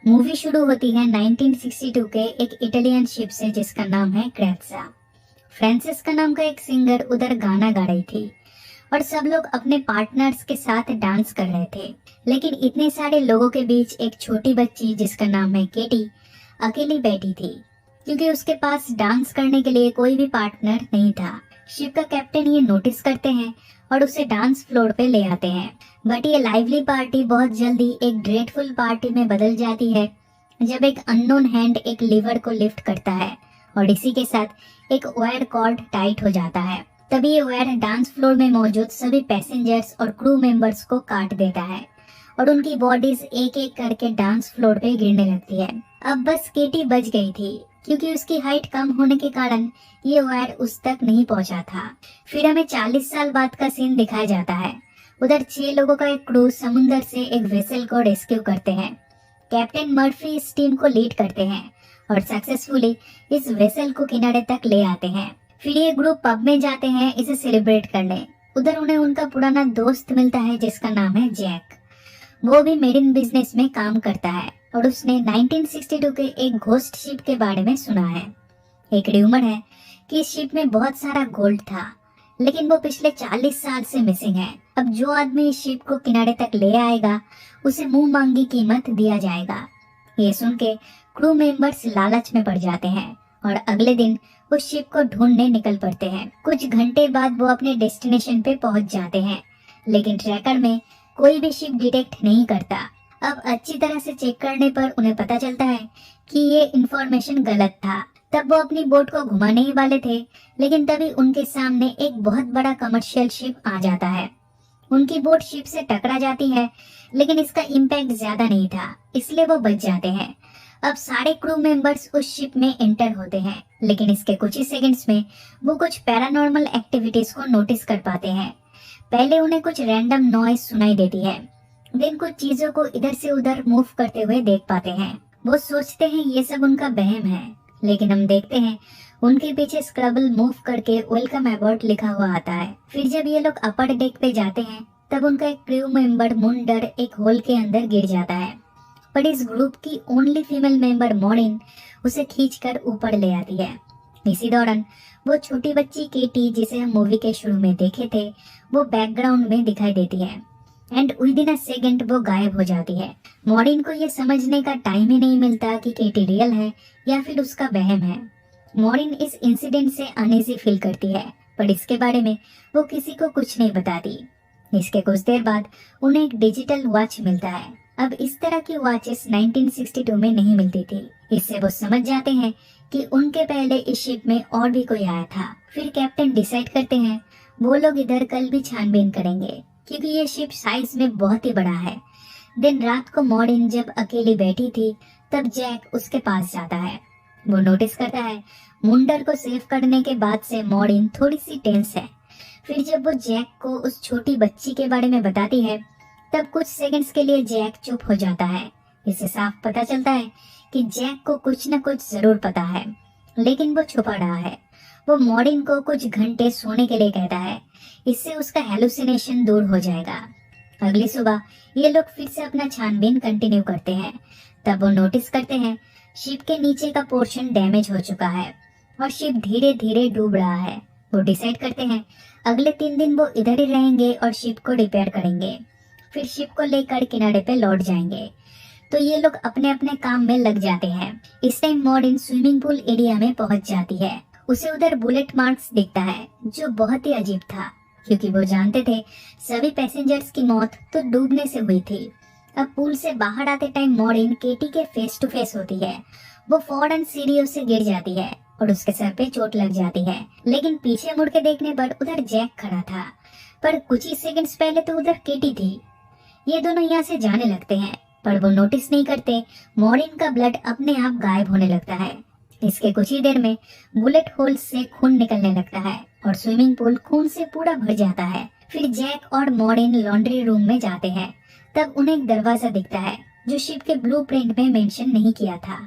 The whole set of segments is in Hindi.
मूवी शुरू होती है 1962 के एक इटालियन शिप से जिसका नाम है क्रेत्जा। फ्रांसिस का नाम का एक सिंगर उधर गाना गा रही थी और सब लोग अपने पार्टनर्स के साथ डांस कर रहे थे। लेकिन इतने सारे लोगों के बीच एक छोटी बच्ची जिसका नाम है केटी अकेली बैठी थी, क्योंकि उसके पास डांस करने के लिए कोई भी पार्टनर नहीं था। शिप का कैप्टन ये नोटिस करते हैं और उसे डांस फ्लोर पे ले आते हैं। बट ये लाइवली पार्टी बहुत जल्दी एक ड्रेडफुल पार्टी में बदल जाती है जब एक अननोन हैंड एक लीवर को लिफ्ट करता है और इसी के साथ एक वायर कॉर्ड टाइट हो जाता है। तभी ये वायर डांस फ्लोर में मौजूद सभी पैसेंजर्स और क्रू मेंबर्स को काट देता है और उनकी बॉडीज एक एक करके डांस फ्लोर पे गिरने लगती है। अब बस केटी बच गई थी, क्योंकि उसकी हाइट कम होने के कारण ये वायर उस तक नहीं पहुंचा था। फिर हमें 40 साल बाद का सीन दिखाया जाता है। उधर 6 लोगों का एक क्रू समुंदर से एक वेसल को रेस्क्यू करते हैं। कैप्टन मर्फी इस टीम को लीड करते हैं और सक्सेसफुली इस वेसल को किनारे तक ले आते हैं। फिर ये ग्रुप पब में जाते हैं इसे सेलिब्रेट करने। उधर उन्हें उनका पुराना दोस्त मिलता है जिसका नाम है जैक। वो भी मेरिन बिजनेस में काम करता है और उसने 1962 के एक घोस्ट शिप के बारे में सुना है। एक र्यूमर है कि इस शिप में बहुत सारा गोल्ड था, लेकिन वो पिछले 40 साल से मिसिंग है। अब जो आदमी इस शिप को किनारे तक ले आएगा उसे मुंह मांगी कीमत दिया जाएगा। ये सुन के क्रू मेंबर्स लालच में पड़ जाते हैं और अगले दिन उस शिप को ढूंढने निकल पड़ते हैं। कुछ घंटे बाद वो अपने डेस्टिनेशन पे पहुंच जाते हैं, लेकिन ट्रैकर में कोई भी शिप डिटेक्ट नहीं करता। अब अच्छी तरह से चेक करने पर उन्हें पता चलता है कि ये इंफॉर्मेशन गलत था। तब वो अपनी बोट को घुमाने ही वाले थे, लेकिन तभी उनके सामने एक बहुत बड़ा कमर्शियल शिप आ जाता है। उनकी बोट शिप से टकरा जाती है, लेकिन इसका इम्पैक्ट ज्यादा नहीं था, इसलिए वो बच जाते हैं। अब सारे क्रू मेंबर्स उस शिप में एंटर होते हैं, लेकिन इसके कुछ ही सेकंड्स में वो कुछ पैरानॉर्मल एक्टिविटीज को नोटिस कर पाते हैं। पहले उन्हें कुछ रैंडम नॉइज सुनाई देती है, देन कुछ चीजों को इधर से उधर मूव करते हुए देख पाते हैं। वो सोचते हैं ये सब उनका वहम है, लेकिन हम देखते हैं उनके पीछे स्क्रबल मूव करके वेलकम अबॉर्ड लिखा हुआ आता है। फिर जब ये लोग अपर डेक पे जाते हैं तब उनका एक क्रू मेंबर मुंडर एक होल के अंदर गिर जाता है, पर इस ग्रुप की ओनली फीमेल मेंबर मॉर्निंग उसे खींचकर ऊपर ले आती है। इसी दौरान वो छोटी बच्ची केटी, जिसे हम मूवी के शुरू में देखे थे, वो बैकग्राउंड में दिखाई देती है एंड विदिन अ सेकेंड वो गायब हो जाती है। मॉर्निंग को ये समझने का टाइम ही नहीं मिलता कि केटी रियल है या फिर उसका वहम है। मॉर्निंग इस इंसिडेंट से अनईजी फील करती है, पर इसके बारे में वो किसी को कुछ नहीं बताती। इसके कुछ देर बाद उन्हें एक डिजिटल वॉच मिलता है। अब इस तरह की वॉचेस 1962 में नहीं मिलती थी। इससे वो समझ जाते हैं कि उनके पहले इस शिप में और भी कोई आया था। फिर कैप्टन डिसाइड करते हैं वो लोग इधर कल भी छानबीन करेंगे, क्योंकि ये शिप साइज में बहुत ही बड़ा है। दिन रात को मॉर्निंग जब अकेली बैठी थी तब जैक उसके पास जाता है। वो नोटिस करता है मुंडर को सेव करने के बाद से मॉर्निंग थोड़ी सी टेंस है। फिर जब वो जैक को उस छोटी बच्ची के बारे में बताती है तब कुछ सेकंड्स के लिए जैक चुप हो जाता है। इससे साफ पता चलता है कि जैक को कुछ न कुछ जरूर पता है, लेकिन वो छुपा रहा है। वो मॉर्निंग को कुछ घंटे सोने के लिए कहता है, इससे उसका हेलुसिनेशन दूर हो जाएगा। अगली सुबह ये लोग फिर से अपना छानबीन कंटिन्यू करते हैं। तब वो नोटिस करते हैं शिप के नीचे का पोर्शन डैमेज हो चुका है और शिप धीरे धीरे डूब रहा है। वो डिसाइड करते हैं अगले 3 दिन वो इधर ही रहेंगे और शिप को रिपेयर करेंगे, फिर शिप को लेकर किनारे पे लौट जाएंगे। तो ये लोग अपने अपने काम में लग जाते हैं। इस time morning swimming pool area में पहुंच जाती है। उसे उधर बुलेट मार्क्स दिखता है, जो बहुत ही अजीब था, क्योंकि वो जानते थे सभी पैसेंजर्स की मौत तो डूबने से हुई थी। अब पूल से बाहर आते टाइम मॉर्निंग केटी के फेस टू फेस होती है। वो फौरन सीढ़ियों से गिर जाती है और उसके सर पे चोट लग जाती है, लेकिन पीछे मुड़ के देखने पर उधर जैक खड़ा था, पर कुछ ही सेकंड्स पहले तो उधर केटी थी। ये दोनों यहाँ से जाने लगते हैं, पर वो नोटिस नहीं करते मॉर्निंग का ब्लड अपने आप गायब होने लगता है। इसके कुछ ही देर में बुलेट होल से खून निकलने लगता है और स्विमिंग पूल खून से पूरा भर जाता है। फिर जैक और मॉर्निंग लॉन्ड्री रूम में जाते हैं। तब उन्हें एक दरवाजा दिखता है जो शिप के ब्लूप्रिंट में मेंशन नहीं किया था।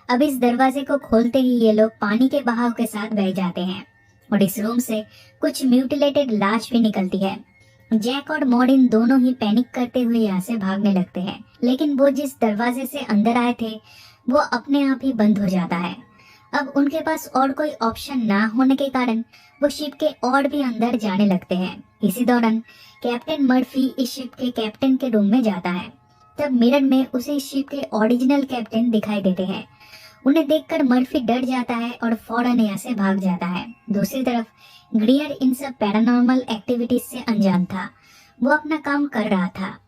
अब इस दरवाजे को खोलते ही ये लोग पानी के बहाव के साथ बह जाते हैं और इस रूम से कुछ म्यूटिलेटेड लाश भी निकलती है। जैक और मॉर्निंग दोनों ही पैनिक करते हुए यहाँ से भागने लगते हैं, लेकिन वो जिस दरवाजे से अंदर आए थे वो अपने आप ही बंद हो जाता है। अब उनके पास और कोई ऑप्शन ना होने के कारण वो शिप के और भी अंदर जाने लगते हैं। इसी दौरान कैप्टन मर्फी इस शिप के कैप्टन के रूम में जाता है। तब मिरर में उसे इस शिप के ओरिजिनल कैप्टन दिखाई देते हैं। उन्हें देखकर मर्फी डर जाता है और फौरन यहाँ से भाग जाता है। दूसरी तरफ ग्रियर इन सब पैरानॉर्मल एक्टिविटीज से अनजान था। वो अपना काम कर रहा था,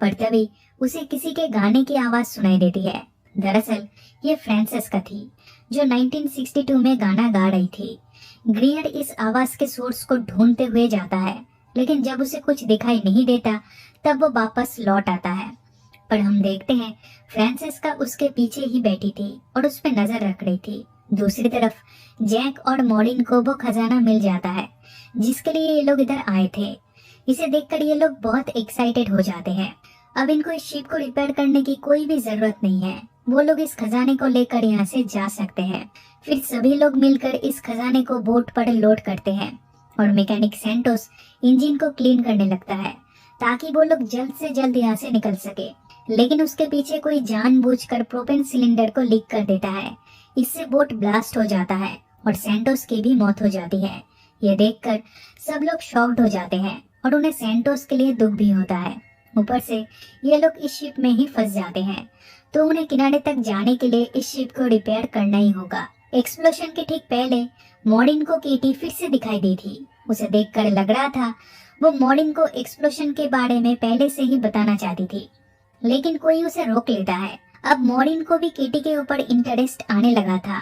पर तभी उसे किसी के गाने की आवाज सुनाई देती है। दरअसल ये फ्रांसेस्का थी जो 1962 में गाना गा रही थी। ग्रियर इस आवाज के सोर्स को ढूंढते हुए जाता है, लेकिन जब उसे कुछ दिखाई नहीं देता तब वो वापस लौट आता है। पर हम देखते हैं फ्रांसेस्का उसके पीछे ही बैठी थी और उस पर नजर रख रही थी। दूसरी तरफ जैक और मॉरिन को वो खजाना मिल जाता है जिसके लिए ये लोग इधर आए थे। इसे देखकर ये लोग बहुत एक्साइटेड हो जाते हैं। अब इनको इस शिप को रिपेयर करने की कोई भी जरूरत नहीं है। वो लोग इस खजाने को लेकर यहाँ से जा सकते हैं। फिर सभी लोग मिलकर इस खजाने को बोट पर लोड करते हैं और मैकेनिक सैंटोस इंजन को क्लीन करने लगता है ताकि वो लोग जल्द से जल्द यहाँ से निकल सके। लेकिन उसके पीछे कोई जानबूझकर प्रोपेन सिलेंडर को लीक कर देता है। इससे बोट ब्लास्ट हो जाता है और सैंटोस की भी मौत हो जाती है। ये देखकर सब लोग शॉक्ड हो जाते हैं और उन्हें सैंटोस के लिए दुख भी होता है। ऊपर से ये लोग इस शिप में ही फंस जाते हैं, तो उन्हें किनारे तक जाने के लिए इस शिप को रिपेयर करना ही होगा। एक्सप्लोजन के ठीक पहले मॉरिन को केटी फिर से दिखाई दी थी। उसे देखकर लग रहा था वो मॉरिन को एक्सप्लोजन के बारे में पहले से ही बताना चाहती थी, लेकिन कोई उसे रोक लेता है। अब मॉरिन को भी केटी के ऊपर इंटरेस्ट आने लगा था।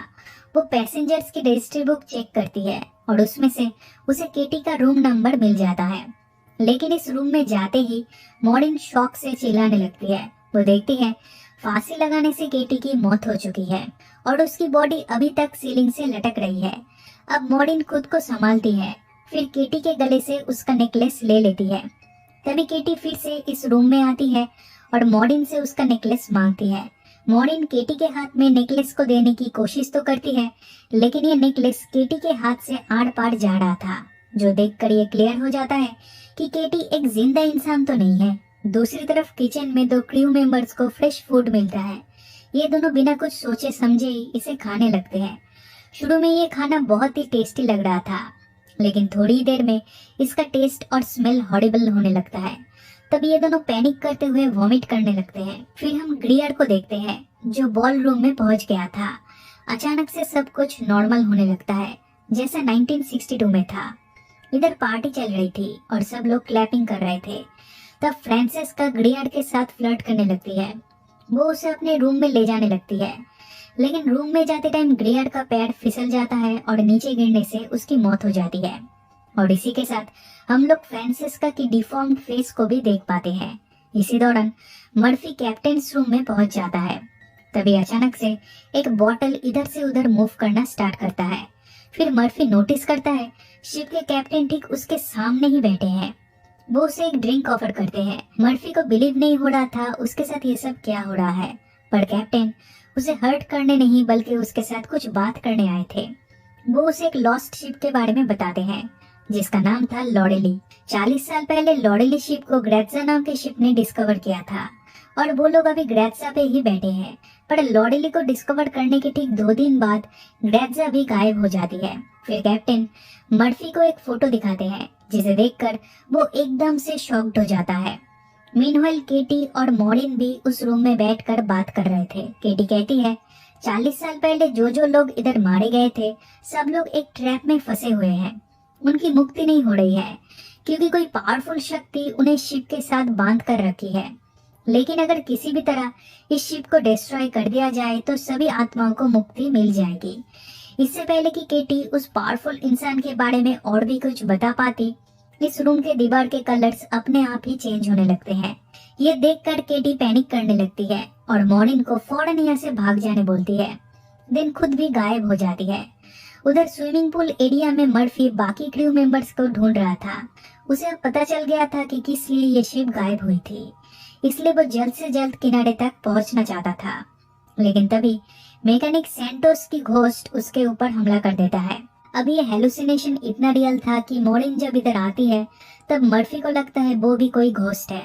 वो पैसेंजर्स की रजिस्ट्री बुक चेक करती है और उसमें से उसे केटी का रूम नंबर मिल जाता है। लेकिन इस रूम में जाते ही मॉरिन शॉक से चिल्लाने लगती है। वो देखती है फांसी लगाने से केटी की मौत हो चुकी है और उसकी बॉडी अभी तक सीलिंग से लटक रही है। अब मॉरिन खुद को संभालती है, फिर केटी के गले से उसका नेकलेस ले लेती है। तभी केटी फिर से इस रूम में आती है और मॉरिन से उसका नेकलेस मांगती है। मॉरिन केटी के हाथ में नेकलेस को देने की कोशिश तो करती है, लेकिन ये नेकलेस केटी के हाथ से आड़ पार जा रहा था, जो देखकर ये क्लियर हो जाता है कि केटी एक जिंदा इंसान तो नहीं है। दूसरी तरफ किचन में दो क्रू मेंबर्स को फ्रेश फूड मिलता है। ये दोनों बिना कुछ सोचे समझे ही इसे खाने लगते हैं। शुरू में ये खाना बहुत ही टेस्टी लग रहा था, लेकिन थोड़ी देर में इसका टेस्ट और स्मेल हॉरिबल होने लगता है। तब ये दोनों पैनिक करते हुए वॉमिट करने लगते हैं। फिर हम ग्रियर को देखते हैं जो बॉल रूम में पहुंच गया था। अचानक से सब कुछ नॉर्मल होने लगता है जैसा 1962 में था। इधर पार्टी चल रही थी और सब लोग क्लैपिंग कर रहे थे। तब फ्रांसेस्का ग्रियर के साथ फ्लर्ट करने लगती है। वो उसे अपने रूम में ले जाने लगती है, लेकिन रूम में जाते टाइम ग्रियर का पैर फिसल जाता है और नीचे गिरने से उसकी मौत हो जाती है। और इसी के साथ हम लोग फ्रांसेस्का की डिफॉर्म्ड फेस को भी देख पाते हैं। इसी दौरान मर्फी कैप्टन्स रूम में पहुंच जाता है। तभी अचानक से एक बॉटल इधर से उधर मूव करना स्टार्ट करता है। फिर मर्फी नोटिस करता है शिप के कैप्टन ठीक उसके सामने ही बैठे हैं। वो उसे एक ड्रिंक ऑफर करते हैं। मर्फी को बिलीव नहीं हो रहा था उसके साथ ये सब क्या हो रहा है, पर कैप्टन उसे हर्ट करने नहीं बल्कि उसके साथ कुछ बात करने आए थे। वो उसे एक लॉस्ट शिप के बारे में बताते हैं जिसका नाम था लॉरेली। 40 साल पहले लॉरेली शिप को ग्रेत्जा नाम के शिप ने डिस्कवर किया था और वो लोग अभी ग्रेत्जा पे ही बैठे हैं। पर लॉरेली को डिस्कवर करने के ठीक 2 दिन बाद ग्रेत्जा भी गायब हो जाती है। फिर कैप्टन मर्फी को एक फोटो दिखाते हैं जिसे देखकर वो एकदम से शॉक्ड हो जाता है। मीनवाइल केटी और मॉरिन भी उस रूम में बैठकर बात कर रहे थे। केटी कहती है 40 साल पहले जो लोग इधर मारे गए थे सब लोग एक ट्रैप में फंसे हुए हैं। उनकी मुक्ति नहीं हो रही है क्योंकि कोई पावरफुल शक्ति उन्हें शिप के साथ बांध कर रखी है। लेकिन अगर किसी भी तरह इस शिप को डिस्ट्रॉय कर दिया जाए तो सभी आत्माओं को मुक्ति मिल जाएगी। इससे पहले कि केटी उस पावरफुल इंसान के बारे में और भी कुछ बता पाती, इस रूम के दीवार के कलर्स अपने आप ही चेंज होने लगते हैं। ये देखकर केटी पैनिक करने लगती है और मॉरिन को फौरन यहाँ से भाग जाने बोलती है। दिन खुद भी गायब हो जाती है। उधर स्विमिंग पूल एरिया में मर्फी बाकी क्रू मेंबर्स को ढूंढ रहा था। उसे अब पता चल गया था कि किस लिए ये शिप गायब हुई थी, इसलिए वो जल्द से जल्द किनारे तक पहुंचना चाहता था। लेकिन तभी मैकेनिक सैंटोस की घोस्ट उसके ऊपर हमला कर देता है। अब ये हेलुसिनेशन इतना रियल था कि मॉरिन जब इधर आती है तब मर्फी को लगता है वो भी कोई घोस्ट है।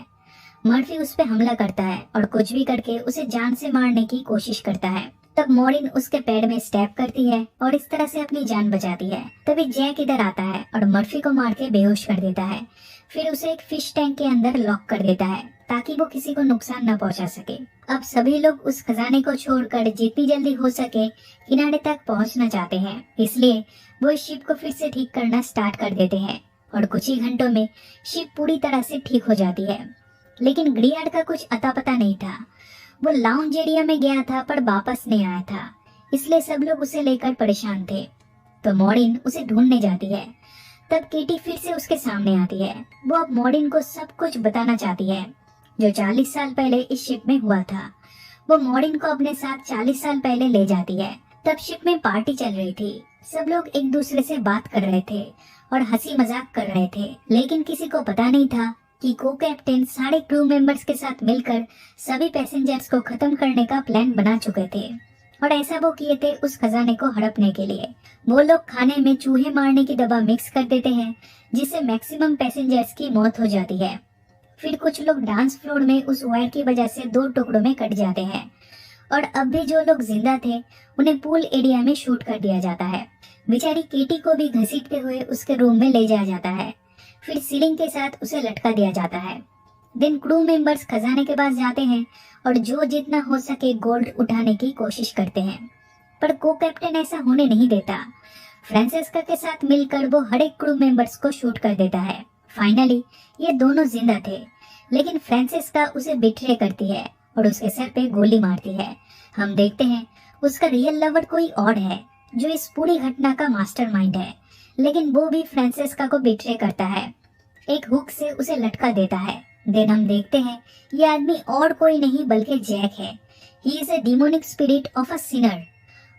मर्फी उस पे हमला करता है और कुछ भी करके उसे जान से मारने की कोशिश करता है। तब मॉरिन उसके पैर में स्टैब करती है और इस तरह से अपनी जान बचाती है। तभी जैक इधर आता है और मर्फी को मार के बेहोश कर देता है। फिर उसे एक फिश टैंक के अंदर लॉक कर देता है ताकि वो किसी को नुकसान न पहुंचा सके। अब सभी लोग उस खजाने को छोड़कर जितनी जल्दी हो सके किनारे तक पहुंचना चाहते हैं, इसलिए वो इस शिप को फिर से ठीक करना स्टार्ट कर देते हैं और कुछ ही घंटों में शिप पूरी तरह से ठीक हो जाती है। लेकिन ग्रियार्ड का कुछ अता पता नहीं था। वो लाउंज एरिया में गया था पर वापस नहीं आया था, इसलिए सब लोग उसे लेकर परेशान थे। तो मॉरिन उसे ढूंढने जाती है। तब केटी फिर से उसके सामने आती है। वो अब मॉरिन को सब कुछ बताना चाहती है जो 40 साल पहले इस शिप में हुआ था। वो मॉरिन को अपने साथ 40 साल पहले ले जाती है। तब शिप में पार्टी चल रही थी। सब लोग एक दूसरे से बात कर रहे थे और हंसी मजाक कर रहे थे, लेकिन किसी को पता नहीं था कि को कैप्टन सारे क्रू मेंबर्स के साथ मिलकर सभी पैसेंजर्स को खत्म करने का प्लान बना चुके थे और ऐसा वो किए थे उस खजाने को हड़पने के लिए। वो लोग खाने में चूहे मारने की दवा मिक्स कर देते हैं जिससे मैक्सिमम पैसेंजर्स की मौत हो जाती है। फिर कुछ लोग डांस फ्लोर में उस वायर की वजह से 2 टुकड़ों में कट जाते हैं और अब भी जो लोग जिंदा थे उन्हें पूल एरिया में शूट कर दिया जाता है। बेचारी केटी को भी घसीटते हुए उसके रूम में ले जाया जाता है। फिर सीलिंग के साथ उसे लटका दिया जाता है। दिन क्रू मेंबर्स खजाने के पास जाते हैं और जो जितना हो सके गोल्ड उठाने की कोशिश करते हैं, पर को कैप्टन ऐसा होने नहीं देता। फ्रांसेस्का के साथ मिलकर वो हर एक क्रू मेंबर्स को शूट कर देता है। फाइनली ये दोनों जिंदा थे, लेकिन फ्रांसेस्का उसे बिट्रे करती है और उसके सर पे गोली मारती है। हम देखते हैं उसका रियल लवर कोई और है जो इस पूरी घटना का मास्टरमाइंड है, लेकिन वो भी फ्रांसेस्का को बिट्रे करता है, एक हुक से उसे लटका देता है। देन हम देखते हैं ये आदमी और कोई नहीं बल्कि जैक है। He is a demonic spirit of a Sinner.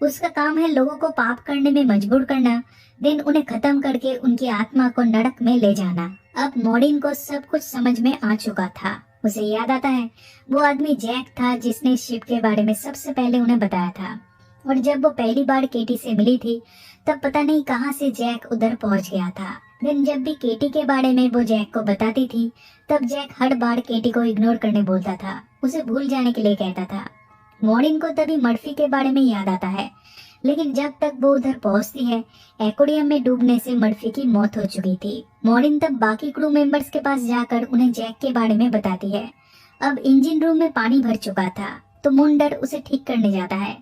उसका काम है लोगों को पाप करने में मजबूर करना, देन उन्हें खत्म करके उनकी आत्मा को नरक में ले जाना। अब मॉरिन को सब कुछ समझ में आ चुका था। उसे याद आता है वो आदमी जैक था जिसने शिप के बारे में सबसे पहले उन्हें बताया था, और जब वो पहली बार केटी से मिली थी तब पता नहीं कहां से जैक उधर पहुंच गया था। देन जब भी केटी के बारे में वो जैक को बताती थी तब जैक हर बार केटी को इग्नोर करने बोलता था, उसे भूल जाने के लिए कहता था। मॉरिन को तभी मर्फी के बारे में याद आता है, लेकिन जब तक वो उधर पहुंचती है एक्वेरियम में डूबने से मर्फी की मौत हो चुकी थी। मॉरिन तब बाकी क्रू मेंबर्स के पास जाकर उन्हें जैक के बारे में बताती है। अब इंजन रूम में पानी भर चुका था तो मुंडर उसे ठीक करने जाता है।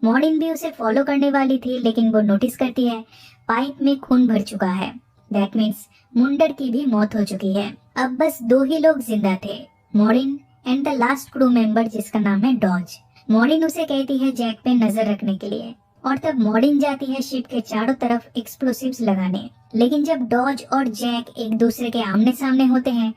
मॉरिन भी उसे फॉलो करने वाली थी, लेकिन वो नोटिस करती है पाइप में खून भर चुका है। दैट मीन्स मुंडर की भी मौत हो चुकी है। अब बस 2 ही लोग जिंदा थे, Maureen and the last crew member जिसका नाम है डॉज। मॉरिन उसे कहती है जैक पे नजर रखने के लिए, और तब मॉरिन जाती है शिप के चारों तरफ एक्सप्लोसिव्स लगाने। लेकिन जब डॉज और जैक एक दूसरे के आमने सामने होते हैं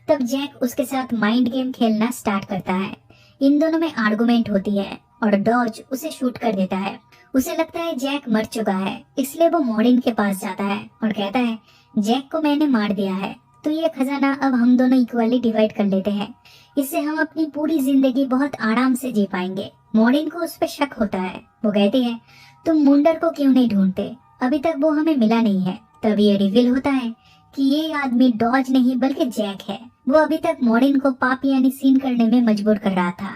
तब जैक उसके साथ माइंड गेम खेलना स्टार्ट करता है। इन दोनों में आर्गुमेंट होती है और डॉज उसे शूट कर देता है। उसे लगता है जैक मर चुका है, इसलिए वो मॉरिन के पास जाता है और कहता है जैक को मैंने मार दिया है तो ये खजाना अब हम दोनों इक्वली डिवाइड कर लेते हैं, इससे हम अपनी पूरी जिंदगी बहुत आराम से जी पाएंगे। मॉरिन को उस पर शक होता है। वो कहती है तुम मुंडर को क्यों नहीं ढूंढते, अभी तक वो हमें मिला नहीं है। तब ये रिवील होता है कि ये आदमी डॉज नहीं बल्कि जैक है। वो अभी तक मॉरिन को पाप यानी सीन करने में मजबूर कर रहा था।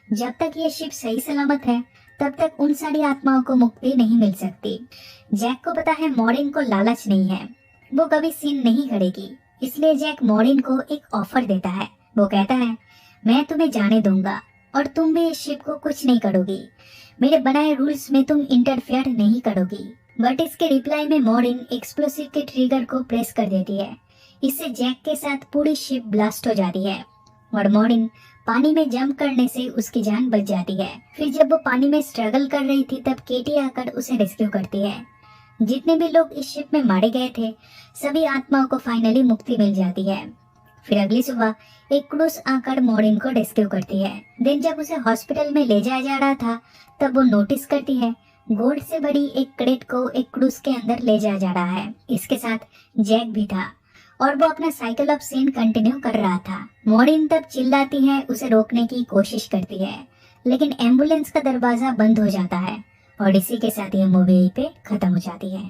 जब तक ये शिप सही सलामत है तब तक उन सारी आत्माओं को मुक्ति नहीं मिल सकती। जैक को पता है मॉरिन को लालच नहीं है, वो कभी सीन नहीं करेगी, इसलिए जैक मॉरिन को एक ऑफर देता है। वो कहता है मैं तुम्हें जाने दूंगा और तुम भी इस शिप को कुछ नहीं करोगी, मेरे बनाए रूल्स में तुम इंटरफेयर नहीं करोगी। बट इसके रिप्लाई में मॉरिन एक्सप्लोसिव के ट्रिगर को प्रेस कर देती है। इससे जैक के साथ पूरी शिप ब्लास्ट हो जाती है और मॉरिन पानी में जंप करने से उसकी जान बच जाती है। फिर जब वो पानी में स्ट्रगल कर रही थी तब केटी आकर उसे रेस्क्यू करती है। जितने भी लोग इस शिप में मारे गए थे सभी आत्माओं को फाइनली मुक्ति मिल जाती है। फिर अगली सुबह एक क्रूज आकर मॉरिन को रेस्क्यू करती है। दिन जब उसे हॉस्पिटल में ले जाया जा रहा था तब वो नोटिस करती है गोल्ड से भरी एक क्रेट को एक क्रूज के अंदर ले जाया जा रहा है। इसके साथ जैक भी था और वो अपना साइकिल ऑफ सीन कंटिन्यू कर रहा था। मॉरिन तब चिल्लाती है, उसे रोकने की कोशिश करती है, लेकिन एम्बुलेंस का दरवाजा बंद हो जाता है और इसी के साथ ये मूवी पे खत्म हो जाती है।